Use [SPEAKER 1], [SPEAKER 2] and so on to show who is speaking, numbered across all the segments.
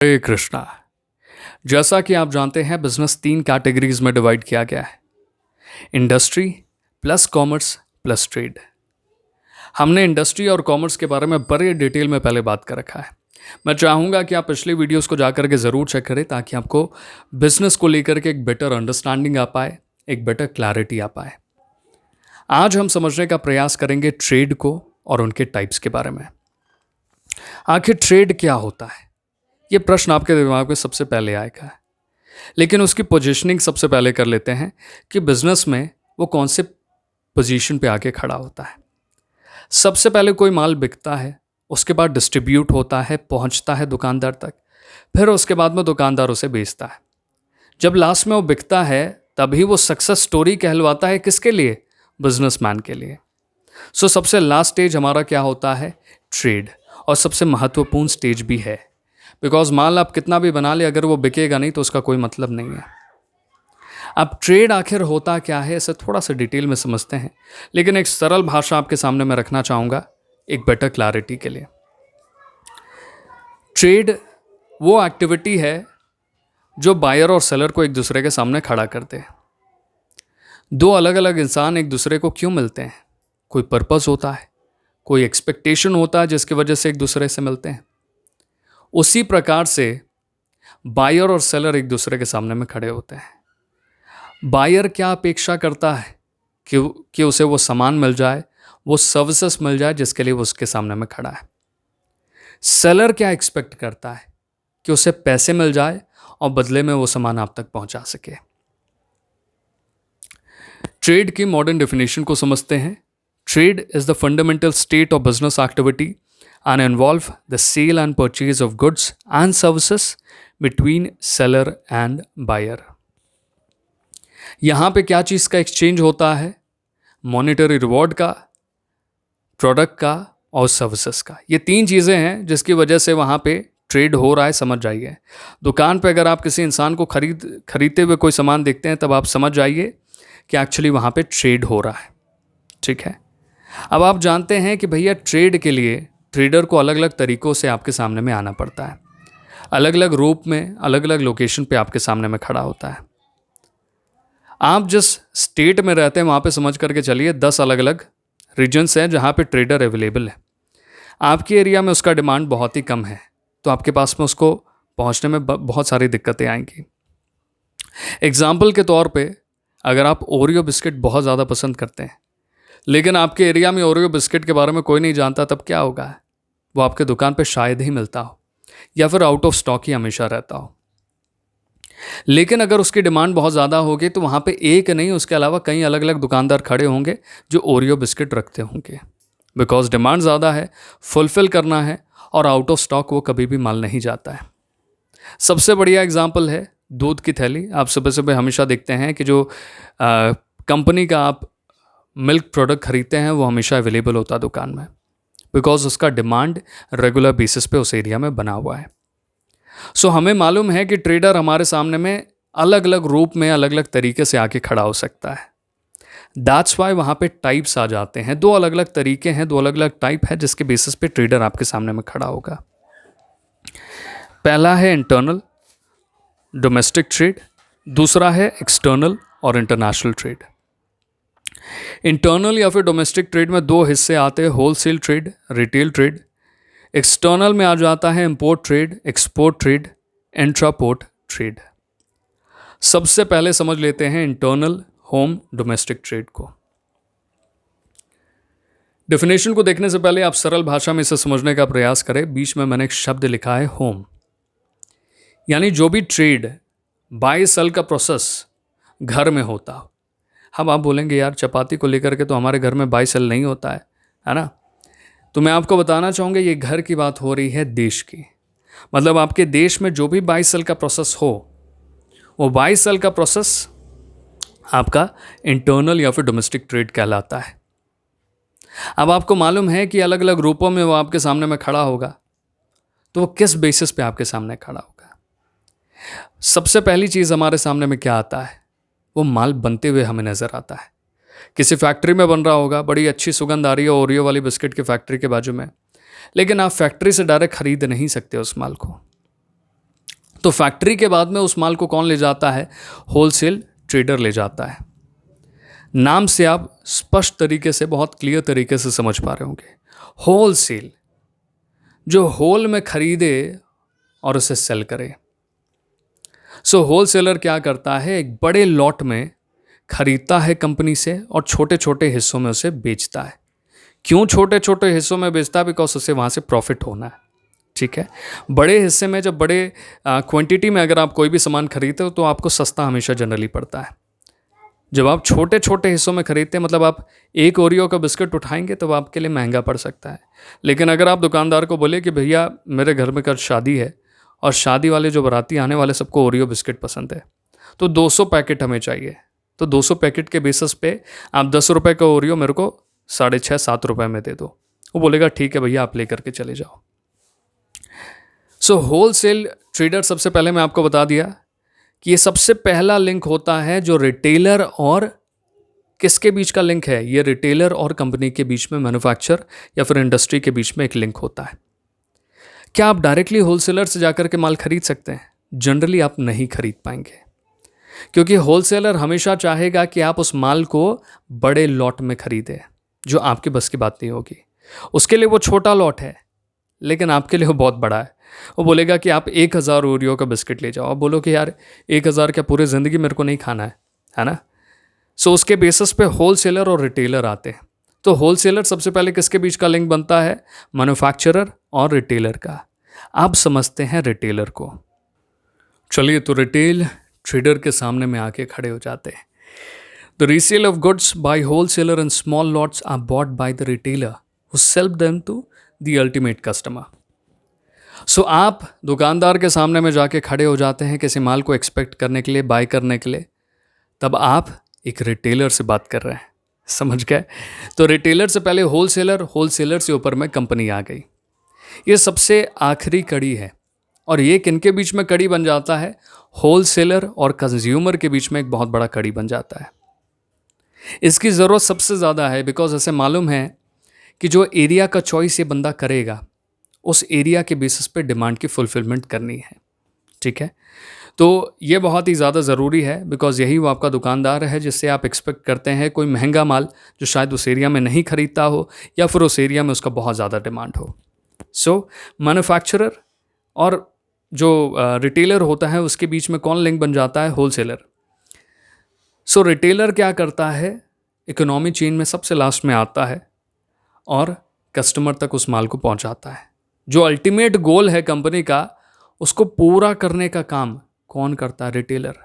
[SPEAKER 1] हरे कृष्णा। जैसा कि आप जानते हैं, बिजनेस तीन कैटेगरीज में डिवाइड किया गया है। Industry plus commerce plus trade. हमने इंडस्ट्री और कॉमर्स के बारे में बड़े डिटेल में पहले बात कर रखा है। मैं चाहूँगा कि आप पिछले वीडियोस को जाकर के ज़रूर चेक करें ताकि आपको बिजनेस को लेकर के एक बेटर अंडरस्टैंडिंग आ पाए, एक बेटर क्लैरिटी आ पाए। आज हम समझने का प्रयास करेंगे ट्रेड को और उनके टाइप्स के बारे में। आखिर ट्रेड क्या होता है, ये प्रश्न आपके दिमाग में सबसे पहले आएगा। लेकिन उसकी पोजीशनिंग सबसे पहले कर लेते हैं कि बिजनेस में वो कौन से पोजीशन पे आके खड़ा होता है। सबसे पहले कोई माल बिकता है, उसके बाद डिस्ट्रीब्यूट होता है, पहुंचता है दुकानदार तक, फिर उसके बाद में दुकानदार उसे बेचता है। जब लास्ट में वो बिकता है तभी वो सक्सेस स्टोरी कहलवाता है। किसके लिए? बिजनेसमैन के लिए। सो सबसे लास्ट स्टेज हमारा क्या होता है? ट्रेड। और सबसे महत्वपूर्ण स्टेज भी है, बिकॉज माल आप कितना भी बना ले, अगर वो बिकेगा नहीं तो उसका कोई मतलब नहीं है। अब ट्रेड आखिर होता क्या है, इसे थोड़ा सा डिटेल में समझते हैं, लेकिन एक सरल भाषा आपके सामने मैं रखना चाहूँगा एक बेटर क्लैरिटी के लिए। ट्रेड वो एक्टिविटी है जो बायर और सेलर को एक दूसरे के सामने खड़ा करते हैं। दो अलग अलग इंसान एक दूसरे को क्यों मिलते हैं? कोई पर्पस होता है, कोई एक्सपेक्टेशन होता है जिसकी वजह से एक दूसरे से मिलते हैं। उसी प्रकार से बायर और सेलर एक दूसरे के सामने में खड़े होते हैं। बायर क्या अपेक्षा करता है कि उसे वो सामान मिल जाए, वो सर्विसेज मिल जाए जिसके लिए वो उसके सामने में खड़ा है। सेलर क्या एक्सपेक्ट करता है कि उसे पैसे मिल जाए और बदले में वो सामान आप तक पहुंचा सके। ट्रेड की मॉडर्न डेफिनेशन को समझते हैं। Trade is the fundamental state of business activity and involve the sale and purchase of goods and services between seller and buyer। यहाँ पे क्या चीज़ का एक्सचेंज होता है? मॉनेटरी रिवॉर्ड का, प्रोडक्ट का और सर्विसेज का। ये तीन चीज़ें हैं जिसकी वजह से वहाँ पे ट्रेड हो रहा है। समझ जाइए, दुकान पे अगर आप किसी इंसान को खरीदते हुए कोई सामान देखते हैं तब आप समझ जाइए कि एक्चुअली वहाँ पे ट्रेड हो रहा है। ठीक है। अब आप जानते हैं कि भैया ट्रेड के लिए ट्रेडर को अलग अलग तरीक़ों से आपके सामने में आना पड़ता है। अलग अलग रूप में, अलग अलग लोकेशन पे आपके सामने में खड़ा होता है। आप जिस स्टेट में रहते हैं वहाँ पे समझ करके चलिए 10 अलग अलग रीजन्स हैं जहाँ पे ट्रेडर अवेलेबल है। आपके एरिया में उसका डिमांड बहुत ही कम है, तो आपके पास में उसको पहुँचने में बहुत सारी दिक्कतें आएंगी। एग्जाम्पल के तौर पर, अगर आप ओरियो बिस्किट बहुत ज़्यादा पसंद करते हैं लेकिन आपके एरिया में ओरियो बिस्किट के बारे में कोई नहीं जानता, तब क्या होगा? वो आपके दुकान पे शायद ही मिलता हो या फिर आउट ऑफ स्टॉक ही हमेशा रहता हो। लेकिन अगर उसकी डिमांड बहुत ज़्यादा होगी तो वहाँ पे एक नहीं, उसके अलावा कई अलग अलग दुकानदार खड़े होंगे जो ओरियो बिस्किट रखते होंगे। बिकॉज डिमांड ज़्यादा है, फुलफिल करना है, और आउट ऑफ स्टॉक वो कभी भी माल नहीं जाता है। सबसे बढ़िया एग्जाम्पल है दूध की थैली। आप सुबह सुबह हमेशा देखते हैं कि जो कंपनी का आप मिल्क प्रोडक्ट खरीदते हैं वो हमेशा अवेलेबल होता है दुकान में, बिकॉज उसका डिमांड रेगुलर बेसिस पे उस एरिया में बना हुआ है। सो हमें मालूम है कि ट्रेडर हमारे सामने में अलग अलग रूप में, अलग अलग तरीके से आके खड़ा हो सकता है। दैट्स वाई वहाँ पे टाइप्स आ जाते हैं। दो अलग अलग तरीके हैं, दो अलग अलग टाइप है जिसके बेसिस पे ट्रेडर आपके सामने में खड़ा होगा। पहला है इंटरनल डोमेस्टिक ट्रेड, दूसरा है एक्सटर्नल और इंटरनेशनल ट्रेड। इंटरनल या फिर डोमेस्टिक ट्रेड में दो हिस्से आते हैं, wholesale trade, retail trade. External में आ जाता है import trade, export trade, intraport trade. सबसे पहले समझ लेते हैं इंटरनल होम डोमेस्टिक ट्रेड को। डेफिनेशन को देखने से पहले आप सरल भाषा में इसे समझने का प्रयास करें। बीच में मैंने एक शब्द लिखा है होम, यानी जो भी ट्रेड, बाय सेल का प्रोसेस घर में होता हो। हम आप बोलेंगे यार चपाती को लेकर के तो हमारे घर में बाय सेल नहीं होता है ना? तो मैं आपको बताना चाहूँगा ये घर की बात हो रही है देश की। मतलब आपके देश में जो भी बाय सेल का प्रोसेस हो, वो बाय सेल का प्रोसेस आपका इंटरनल या फिर डोमेस्टिक ट्रेड कहलाता है। अब आपको मालूम है कि अलग अलग रूपों में वो आपके सामने में खड़ा होगा, तो वो किस बेसिस पे आपके सामने खड़ा होगा? सबसे पहली चीज़ हमारे सामने में क्या आता है? वो माल बनते हुए हमें नज़र आता है। किसी फैक्ट्री में बन रहा होगा, बड़ी अच्छी सुगंध आ रही है ओरियो वाली बिस्किट की फैक्ट्री के बाजू में, लेकिन आप फैक्ट्री से डायरेक्ट खरीद नहीं सकते उस माल को। तो फैक्ट्री के बाद में उस माल को कौन ले जाता है? होलसेल ट्रेडर ले जाता है। नाम से आप स्पष्ट तरीके से, बहुत क्लियर तरीके से समझ पा रहे होंगे। होलसेल, जो होल में खरीदे और उसे सेल करे। सो होलसेलर क्या करता है? एक बड़े लॉट में खरीदता है कंपनी से और छोटे छोटे हिस्सों में उसे बेचता है। क्यों छोटे छोटे हिस्सों में बेचता है? बिकॉज उसे वहाँ से प्रॉफिट होना है। ठीक है, बड़े हिस्से में, जब बड़े क्वांटिटी में अगर आप कोई भी सामान खरीदते हो तो आपको सस्ता हमेशा जनरली पड़ता है। जब आप छोटे छोटे हिस्सों में खरीदते हैं, मतलब आप एक ओरियो का बिस्किट उठाएंगे तो आपके लिए महंगा पड़ सकता है। लेकिन अगर आप दुकानदार को बोले कि भैया मेरे घर में कल शादी है और शादी वाले जो बाराती आने वाले सबको ओरियो बिस्किट पसंद है, तो 200 पैकेट हमें चाहिए, तो 200 पैकेट के बेसिस पे आप 10 रुपये का ओरियो मेरे को 6.5-7 रुपये में दे दो। वो बोलेगा ठीक है भैया, आप ले करके चले जाओ। सो होलसेल ट्रेडर, सबसे पहले मैं आपको बता दिया कि ये सबसे पहला लिंक होता है जो रिटेलर और किसके बीच का लिंक है? ये रिटेलर और कंपनी के बीच में, मैन्युफैक्चर या फिर इंडस्ट्री के बीच में एक लिंक होता है। क्या आप डायरेक्टली होलसेलर से जाकर के माल खरीद सकते हैं? जनरली आप नहीं खरीद पाएंगे, क्योंकि होलसेलर हमेशा चाहेगा कि आप उस माल को बड़े लॉट में खरीदें, जो आपके बस की बात नहीं होगी। उसके लिए वो छोटा लॉट है, लेकिन आपके लिए वो बहुत बड़ा है। वो बोलेगा कि आप 1000 ओरियो का बिस्किट ले जाओ। आप बोलो कि यार 1000 क्या पूरी ज़िंदगी मेरे को नहीं खाना है ना? सो उसके बेसिस पे होलसेलर और रिटेलर आते हैं। तो होलसेलर सबसे पहले किसके बीच का लिंक बनता है? मैन्युफैक्चरर और रिटेलर का। आप समझते हैं रिटेलर को। चलिए, तो रिटेल ट्रेडर के सामने में आके खड़े हो जाते हैं। The resale of goods by wholesaler in small lots are bought by the retailer who sell them to the ultimate customer. So आप दुकानदार के सामने में जाके खड़े हो जाते हैं किसी माल को एक्सपेक्ट करने के लिए, बाय करने के लिए। तब आप एक रिटेलर से बात कर रहे हैं, समझ गए? तो रिटेलर से पहले होलसेलर, होलसेलर से ऊपर में कंपनी आ गई। ये सबसे आखिरी कड़ी है। और ये किनके बीच में कड़ी बन जाता है? होलसेलर और कंज्यूमर के बीच में एक बहुत बड़ा कड़ी बन जाता है। इसकी ज़रूरत सबसे ज़्यादा है, बिकॉज ऐसे मालूम है कि जो एरिया का चॉइस ये बंदा करेगा, उस एरिया के बेसिस पे डिमांड की फुलफिलमेंट करनी है। ठीक है, तो ये बहुत ही ज़्यादा ज़रूरी है, बिकॉज यही वो आपका दुकानदार है जिससे आप एक्सपेक्ट करते हैं कोई महंगा माल जो शायद उस एरिया में नहीं खरीदता हो, या फिर उस एरिया में उसका बहुत ज़्यादा डिमांड हो। सो मैन्युफैक्चरर और जो रिटेलर होता है उसके बीच में कौन लिंक बन जाता है? होलसेलर। सो रिटेलर क्या करता है? इकोनॉमी चेन में सबसे लास्ट में आता है और कस्टमर तक उस माल को पहुंचाता है। जो अल्टीमेट गोल है कंपनी का, उसको पूरा करने का काम कौन करता है? रिटेलर।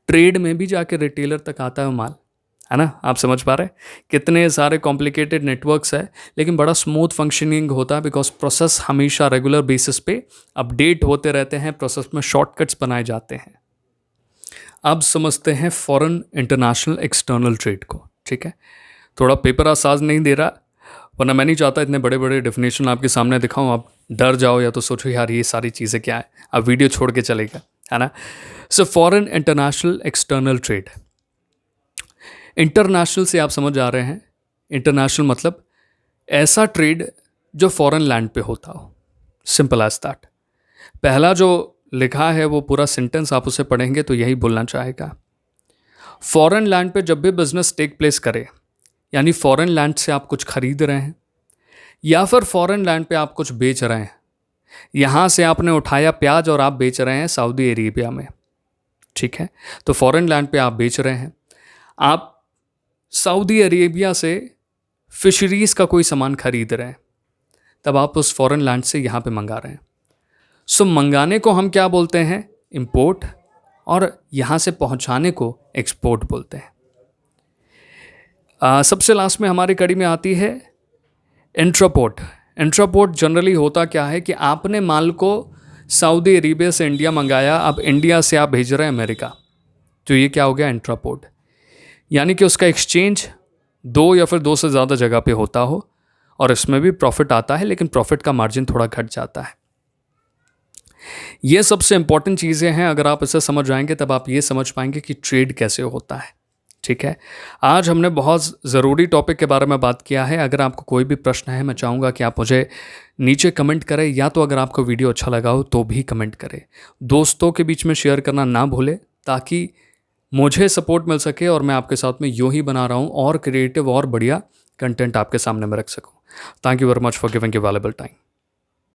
[SPEAKER 1] ट्रेड में भी जाके रिटेलर तक आता है वो माल, है ना? आप समझ पा रहे हैं? कितने सारे कॉम्प्लिकेटेड नेटवर्क्स है, लेकिन बड़ा स्मूथ फंक्शनिंग होता है, बिकॉज प्रोसेस हमेशा रेगुलर बेसिस पे अपडेट होते रहते हैं, प्रोसेस में शॉर्टकट्स बनाए जाते हैं। अब समझते हैं फॉरेन, इंटरनेशनल, एक्सटर्नल ट्रेड को। ठीक है, थोड़ा पेपर आसाज नहीं दे रहा, वरना मैं नहीं चाहता इतने बड़े बड़े डेफिनेशन आपके सामने दिखाऊं, आप डर जाओ या तो सोचो यार ये सारी चीज़ें क्या है, आप वीडियो छोड़ के चलेगा, है ना? So foreign, international, external trade. International से आप समझ आ रहे हैं, इंटरनेशनल मतलब ऐसा ट्रेड जो फॉरेन लैंड पे होता हो। Simple as that. पहला जो लिखा है वो पूरा सेंटेंस आप उसे पढ़ेंगे तो यही बोलना चाहेगा। फॉरेन लैंड पे जब भी बिजनेस टेक प्लेस करे, यानी फॉरेन लैंड से आप कुछ खरीद रहे हैं या फिर फॉरेन लैंड पे आप कुछ बेच रहे हैं, यहाँ से आपने उठाया प्याज और आप बेच रहे हैं सऊदी अरेबिया में। ठीक है, तो फॉरेन लैंड पे आप बेच रहे हैं, आप सऊदी अरेबिया से फिशरीज़ का कोई सामान खरीद रहे हैं, तब आप उस फॉरेन लैंड से यहाँ पे मंगा रहे हैं। सो मंगाने को हम क्या बोलते हैं? इंपोर्ट, और यहाँ से पहुँचाने को एक्सपोर्ट बोलते हैं। सबसे लास्ट में हमारी कड़ी में आती है इंट्रापोर्ट। इंट्रापोर्ट जनरली होता क्या है कि आपने माल को सऊदी अरेबिया से इंडिया मंगाया, अब इंडिया से आप भेज रहे हैं अमेरिका, तो ये क्या हो गया? इंट्रापोर्ट। यानी कि उसका एक्सचेंज 2 या फिर 2 से ज़्यादा जगह पे होता हो, और इसमें भी प्रॉफिट आता है, लेकिन प्रॉफिट का मार्जिन थोड़ा घट जाता है। ये सबसे इंपॉर्टेंट चीज़ें हैं। अगर आप इसे समझ जाएंगे तब आप ये समझ पाएंगे कि ट्रेड कैसे होता है। ठीक है, आज हमने बहुत ज़रूरी टॉपिक के बारे में बात किया है। अगर आपको कोई भी प्रश्न है, मैं चाहूँगा कि आप मुझे नीचे कमेंट करें, या तो अगर आपको वीडियो अच्छा लगा हो तो भी कमेंट करें। दोस्तों के बीच में शेयर करना ना भूलें, ताकि मुझे सपोर्ट मिल सके और मैं आपके साथ में यूँ ही बना रहा हूँ और क्रिएटिव और बढ़िया कंटेंट आपके सामने में रख सकूँ। Thank you very much for giving your valuable time.